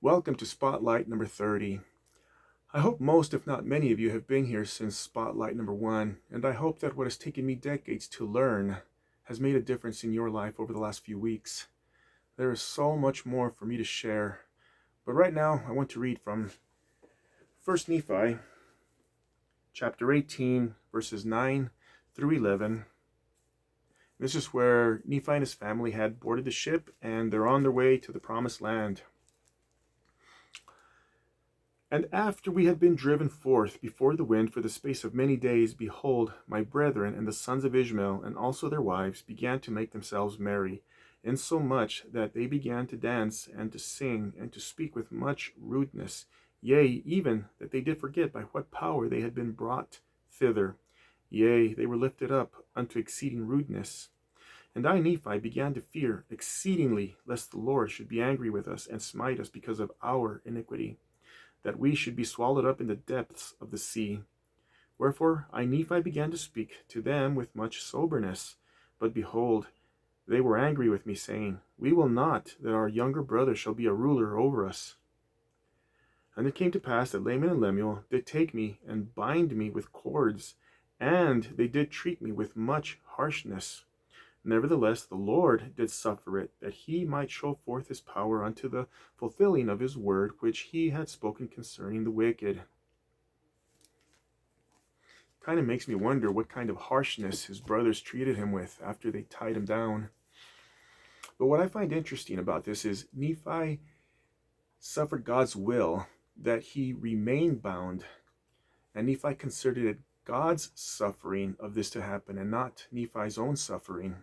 Welcome to Spotlight number 30. I hope most, if not many of you, have been here since Spotlight number 1, and I hope that what has taken me decades to learn has made a difference in your life over the last few weeks. There is so much more for me to share, but right now I want to read from 1 Nephi, chapter 18, verses 9 through 11. This is where Nephi and his family had boarded the ship, and they're on their way to the promised land. And after we had been driven forth before the wind for the space of many days, behold, my brethren and the sons of Ishmael, and also their wives, began to make themselves merry, insomuch that they began to dance and to sing and to speak with much rudeness, yea, even that they did forget by what power they had been brought thither. Yea, they were lifted up unto exceeding rudeness. And I, Nephi, began to fear exceedingly, lest the Lord should be angry with us and smite us because of our iniquity, that we should be swallowed up in the depths of the sea. Wherefore I, Nephi, began to speak to them with much soberness. But behold, they were angry with me, saying, We will not that our younger brother shall be a ruler over us. And it came to pass that Laman and Lemuel did take me and bind me with cords, and they did treat me with much harshness. Nevertheless, the Lord did suffer it, that he might show forth his power unto the fulfilling of his word, which he had spoken concerning the wicked. Kind of makes me wonder what kind of harshness his brothers treated him with after they tied him down. But what I find interesting about this is Nephi suffered God's will that he remain bound, and Nephi considered it God's suffering of this to happen and not Nephi's own suffering.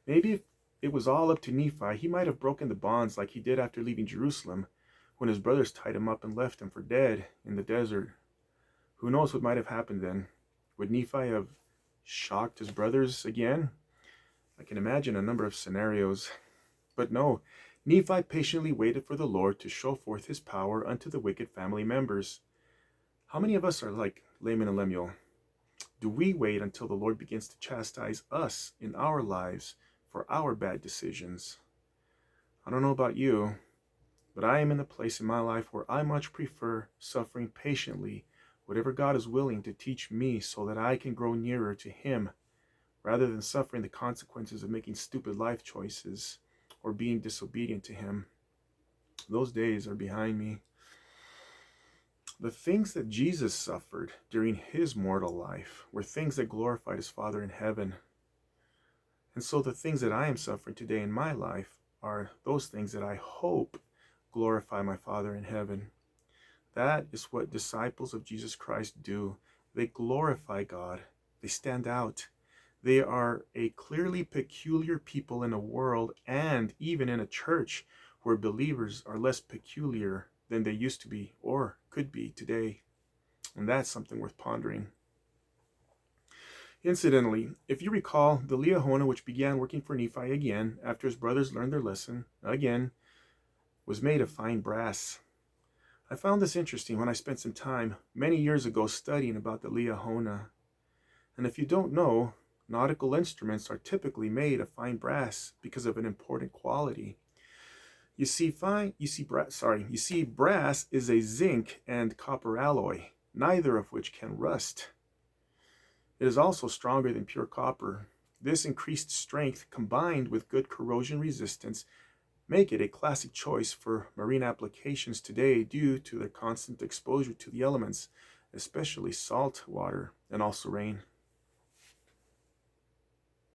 Maybe if it was all up to Nephi, he might have broken the bonds like he did after leaving Jerusalem, when his brothers tied him up and left him for dead in the desert. Who knows what might have happened then? Would Nephi have shocked his brothers again? I can imagine a number of scenarios. But no, Nephi patiently waited for the Lord to show forth his power unto the wicked family members. How many of us are like Laman and Lemuel? Do we wait until the Lord begins to chastise us in our lives for our bad decisions? I don't know about you, but I am in a place in my life where I much prefer suffering patiently whatever God is willing to teach me so that I can grow nearer to Him, rather than suffering the consequences of making stupid life choices or being disobedient to Him. Those days are behind me. The things that Jesus suffered during his mortal life were things that glorified his Father in heaven. And so the things that I am suffering today in my life are those things that I hope glorify my Father in heaven. That is what disciples of Jesus Christ do. They glorify God. They stand out. They are a clearly peculiar people in a world and even in a church where believers are less peculiar than they used to be or could be today. And that's something worth pondering. Incidentally, if you recall, the Liahona, which began working for Nephi again after his brothers learned their lesson, again, was made of fine brass. I found this interesting when I spent some time many years ago studying about the Liahona. And if you don't know, nautical instruments are typically made of fine brass because of an important quality. You see, brass is a zinc and copper alloy, neither of which can rust. It is also stronger than pure copper. This increased strength, combined with good corrosion resistance, make it a classic choice for marine applications today due to their constant exposure to the elements, especially salt water and also rain.